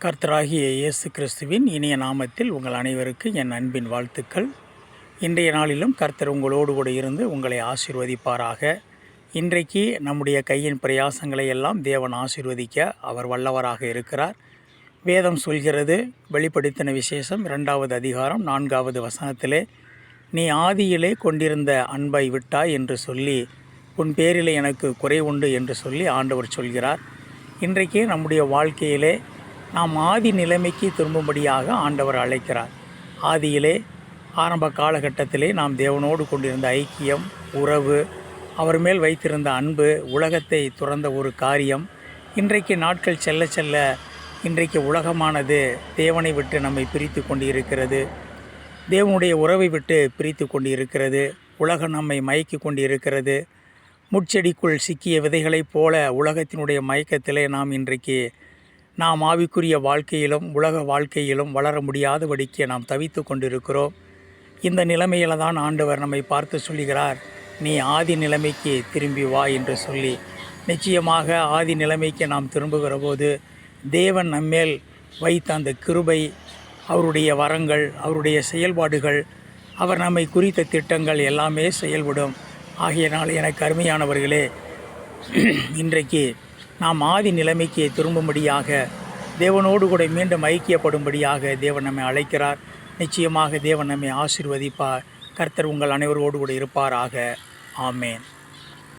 கர்த்தராகிய இயேசு கிறிஸ்துவின் இனிய நாமத்தில் உங்கள் அனைவருக்கு என் அன்பின் வாழ்த்துக்கள். இன்றைய நாளிலும் கர்த்தர் உங்களோடு கூட இருந்து உங்களை ஆசீர்வதிப்பாராக. இன்றைக்கு நம்முடைய கையின் பிரயாசங்களை எல்லாம் தேவன் ஆசீர்வதிக்க அவர் வல்லவராக இருக்கிறார். வேதம் சொல்கிறது, வெளிப்படுத்தின விசேஷம் 2வது அதிகாரம் 4வது வசனத்திலே, நீ ஆதியிலே கொண்டிருந்த அன்பை விட்டாய் என்று சொல்லி உன் பேரிலே எனக்கு குறை உண்டு என்று சொல்லி ஆண்டவர் சொல்கிறார். இன்றைக்கு நம்முடைய வாழ்க்கையிலே நாம் ஆதி நிலைமைக்கு திரும்பும்படியாக ஆண்டவர் அழைக்கிறார். ஆதியிலே ஆரம்ப காலகட்டத்திலே நாம் தேவனோடு கொண்டிருந்த ஐக்கியம், உறவு, அவர் மேல் வைத்திருந்த அன்பு, உலகத்தை துறந்த ஒரு காரியம், இன்றைக்கு நாட்கள் செல்ல செல்ல இன்றைக்கு உலகமானது தேவனை விட்டு நம்மை பிரித்து கொண்டு இருக்கிறது. தேவனுடைய உறவை விட்டு பிரித்து கொண்டு இருக்கிறது. உலகம் நம்மை மயக்கி கொண்டு இருக்கிறது. முட்செடிக்குள் சிக்கிய விதைகளைப் போல உலகத்தினுடைய மயக்கத்திலே நாம் ஆவிக்குரிய வாழ்க்கையிலும் உலக வாழ்க்கையிலும் வளர முடியாதபடிக்கு நாம் தவித்து கொண்டிருக்கிறோம். இந்த நிலைமையில் தான் ஆண்டவர் நம்மை பார்த்து சொல்லுகிறார், நீ ஆதி நிலைமைக்கு திரும்பி வா என்று சொல்லி. நிச்சயமாக ஆதி நிலைமைக்கு நாம் திரும்புகிற போது தேவன் நம்மேல் வைத்த அந்த கிருபை, அவருடைய வரங்கள், அவருடைய செயல்பாடுகள், அவர் நம்மை குறித்த திட்டங்கள் எல்லாமே செயல்படும். ஆகையினால் எனக்கு அருமையானவர்களே, இன்றைக்கு நாம் ஆதி நிலைமைக்கு திரும்பும்படியாக, தேவனோடு கூட மீண்டும் ஐக்கியப்படும்படியாக தேவன் நம்மை அழைக்கிறார். நிச்சயமாக தேவன் நம்மை ஆசீர்வதிப்பார். கர்த்தர் உங்கள் அனைவரோடு கூட இருப்பாராக. ஆமேன்.